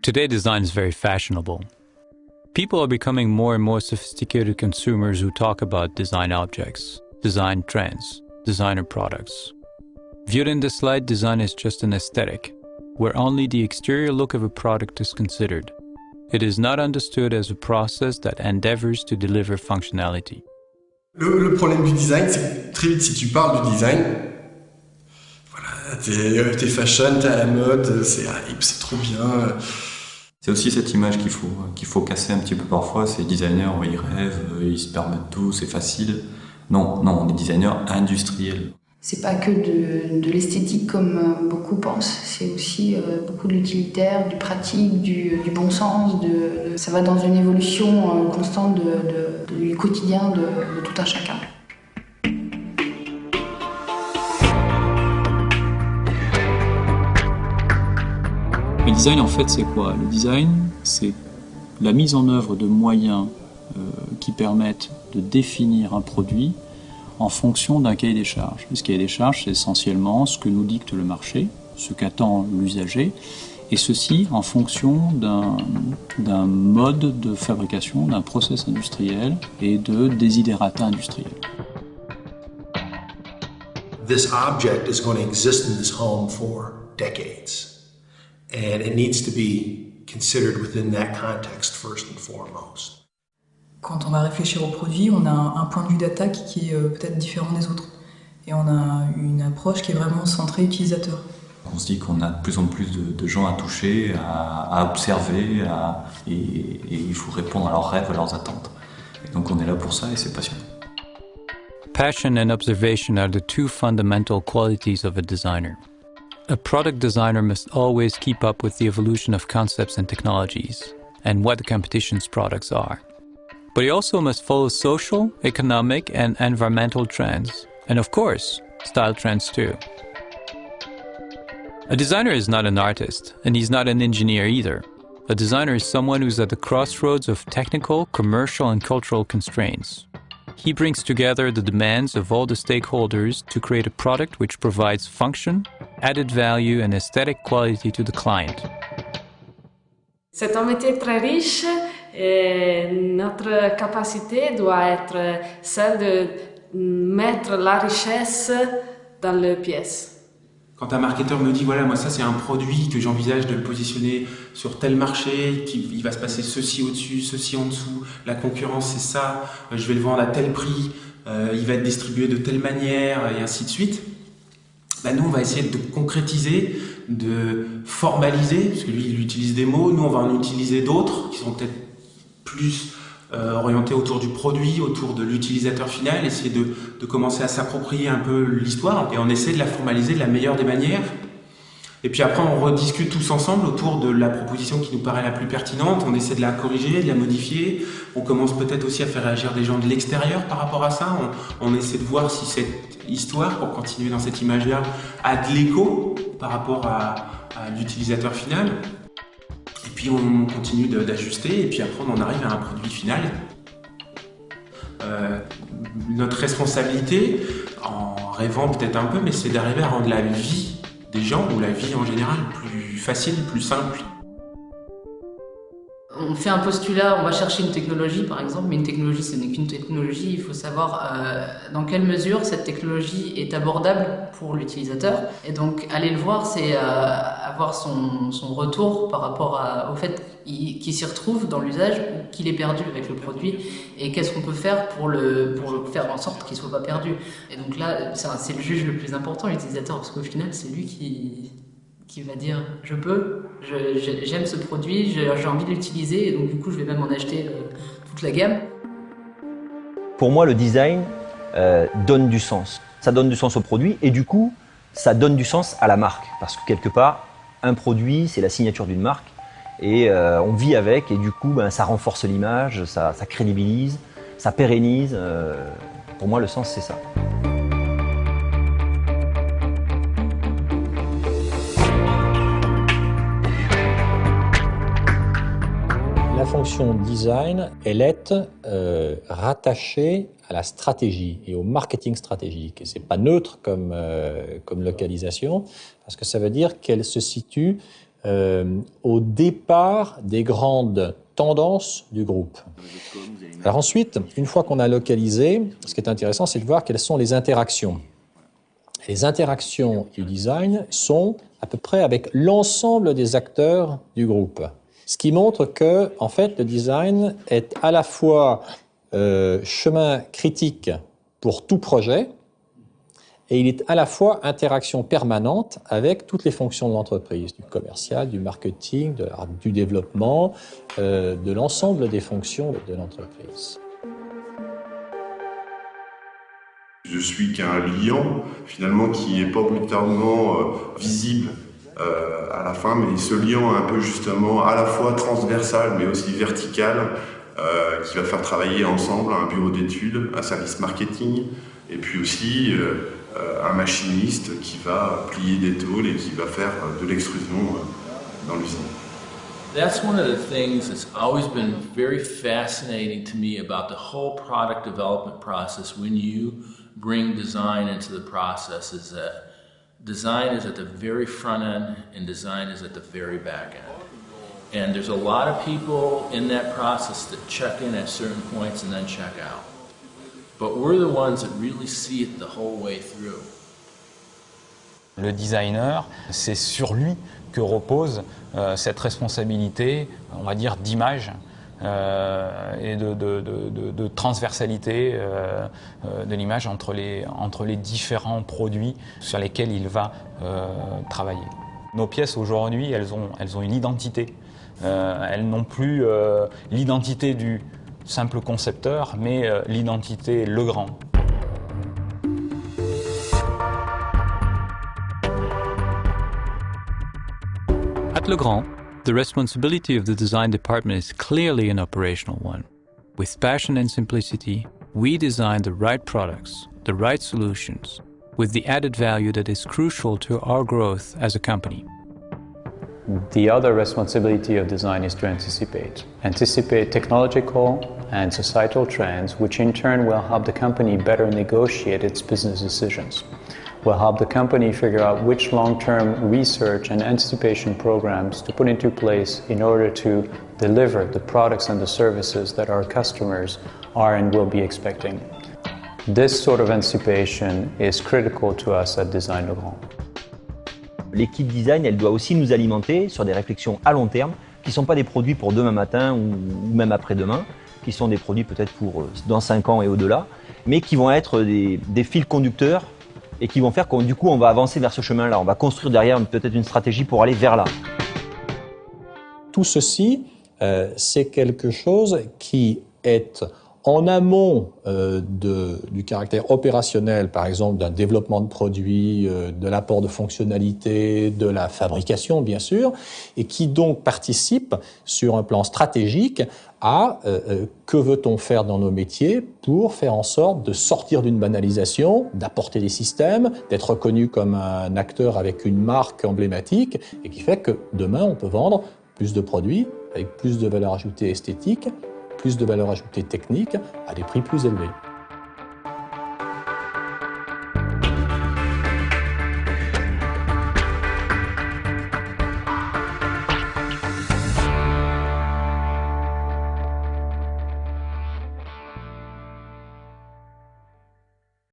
Today, design is very fashionable. People are becoming more and more sophisticated consumers who talk about design objects, design trends, designer products. Viewed in this light, design is just an aesthetic, where only the exterior look of a product is considered. It is not understood as a process that endeavors to deliver functionality. Le problème du design, c'est que très vite, si tu parles du design, voilà, t'es fashion, t'es à la mode, c'est hype, c'est trop bien. C'est aussi cette image qu'il faut casser un petit peu parfois. Ces designers, ils rêvent, ils se permettent tout, c'est facile. Non, on est designers industriels. C'est pas que de l'esthétique comme beaucoup pensent, c'est aussi beaucoup de l'utilitaire, du pratique, du bon sens. Ça va dans une évolution constante du quotidien de tout un chacun. Le design, en fait, c'est quoi? Le design, c'est la mise en œuvre de moyens qui permettent de définir un produit en fonction d'un cahier des charges. Et ce cahier des charges, c'est essentiellement ce que nous dicte le marché, ce qu'attend l'usager, et ceci en fonction d'un mode de fabrication, d'un process industriel et de desiderata industriels. This object is going to exist in this home for decades, and it needs to be considered within that context first and foremost. Quand on va réfléchir au produit, on a un point de vue d'attaque qui est peut-être différent des autres. Et on a une approche qui est vraiment centrée utilisateur. On se dit qu'on a de plus en plus de gens à toucher, à observer, et il faut répondre à leurs rêves, à leurs attentes. Et donc on est là pour ça et c'est passionnant. Passion and observation are the two fundamental qualities of a designer. A product designer must always keep up with the evolution of concepts and technologies, and what the competition's products are. But he also must follow social, economic, and environmental trends, and of course, style trends too. A designer is not an artist, and he's not an engineer either. A designer is someone who's at the crossroads of technical, commercial, and cultural constraints. He brings together the demands of all the stakeholders to create a product which provides function, added value, and aesthetic quality to the client. C'est un métier très riche et notre capacité doit être celle de mettre la richesse dans les pièces. Quand un marketeur me dit, voilà, moi ça c'est un produit que j'envisage de le positionner sur tel marché, il va se passer ceci au-dessus, ceci en dessous, la concurrence c'est ça, je vais le vendre à tel prix, il va être distribué de telle manière, et ainsi de suite. Nous on va essayer de concrétiser, de formaliser, parce que lui il utilise des mots, nous on va en utiliser d'autres qui sont peut-être plus orientés autour du produit, autour de l'utilisateur final, essayer de commencer à s'approprier un peu l'histoire et on essaie de la formaliser de la meilleure des manières. Et puis après on rediscute tous ensemble autour de la proposition qui nous paraît la plus pertinente, on essaie de la corriger, de la modifier, on commence peut-être aussi à faire réagir des gens de l'extérieur par rapport à ça, on essaie de voir si cette histoire, pour continuer dans cette image-là, a de l'écho par rapport à l'utilisateur final. Et puis on continue d'ajuster et puis après on en arrive à un produit final. Notre responsabilité, en rêvant peut-être un peu, mais c'est d'arriver à rendre la vie des gens, ou la vie en général, plus facile, plus simple. On fait un postulat, on va chercher une technologie par exemple, mais une technologie ce n'est qu'une technologie, il faut savoir dans quelle mesure cette technologie est abordable pour l'utilisateur. Et donc aller le voir, c'est avoir son retour par rapport au fait qu'il s'y retrouve dans l'usage ou qu'il est perdu avec le produit, et qu'est-ce qu'on peut faire pour le faire en sorte qu'il ne soit pas perdu. Et donc là, c'est le juge le plus important, l'utilisateur, parce qu'au final c'est lui qui va dire j'aime ce produit, j'ai envie de l'utiliser, et donc du coup je vais même en acheter toute la gamme. Pour moi, le design donne du sens. Ça donne du sens au produit et du coup ça donne du sens à la marque, parce que quelque part un produit c'est la signature d'une marque et on vit avec, et du coup ça renforce l'image, ça crédibilise, ça pérennise. Pour moi le sens c'est ça. La fonction design, elle est rattachée à la stratégie et au marketing stratégique. Et c'est pas neutre comme localisation, parce que ça veut dire qu'elle se situe au départ des grandes tendances du groupe. Alors ensuite, une fois qu'on a localisé, ce qui est intéressant, c'est de voir quelles sont les interactions. Les interactions du design sont à peu près avec l'ensemble des acteurs du groupe. Ce qui montre que, en fait, le design est à la fois chemin critique pour tout projet, et il est à la fois interaction permanente avec toutes les fonctions de l'entreprise, du commercial, du marketing, du développement, de l'ensemble des fonctions de l'entreprise. Je suis qu'un liant, finalement, qui n'est pas obligatoirement visible à la fin, mais ce liant un peu justement à la fois transversal, mais aussi vertical, qui va faire travailler ensemble un bureau d'études, un service marketing, et puis aussi un machiniste qui va plier des tôles et qui va faire de l'extrusion dans l'usine. That's one of the things that's always been very fascinating to me about the whole product development process when you bring design into the process, is that design is at the very front end and design is at the very back end. And there's a lot of people in that process that check in at certain points and then check out. But we're the ones that really see it the whole way through. Le designer, c'est sur lui que repose cette responsabilité, on va dire, d'image et de transversalité de l'image entre les différents produits sur lesquels il va travailler. Nos pièces aujourd'hui, elles ont une identité. Elles n'ont plus l'identité du simple concepteur, mais l'identité Legrand. At Legrand, the responsibility of the design department is clearly an operational one. With passion and simplicity, we design the right products, the right solutions, with the added value that is crucial to our growth as a company. The other responsibility of design is to anticipate technological and societal trends, which in turn will help the company better negotiate its business decisions. Will help the company figure out which long-term research and anticipation programs to put into place in order to deliver the products and the services that our customers are and will be expecting. This sort of anticipation is critical to us at Design Legrand. L'équipe design, elle doit aussi nous alimenter sur des réflexions à long terme, qui ne sont pas des produits pour demain matin ou même après-demain, qui sont des produits peut-être pour dans 5 ans et au-delà, mais qui vont être des fils conducteurs et qui vont faire qu'on du coup on va avancer vers ce chemin-là, on va construire derrière peut-être une stratégie pour aller vers là. Tout ceci, c'est quelque chose qui est en amont du caractère opérationnel, par exemple d'un développement de produits, de l'apport de fonctionnalités, de la fabrication bien sûr, et qui donc participe sur un plan stratégique à que veut-on faire dans nos métiers pour faire en sorte de sortir d'une banalisation, d'apporter des systèmes, d'être reconnu comme un acteur avec une marque emblématique et qui fait que demain on peut vendre plus de produits avec plus de valeur ajoutée esthétique, plus de valeur ajoutée technique à des prix plus élevés.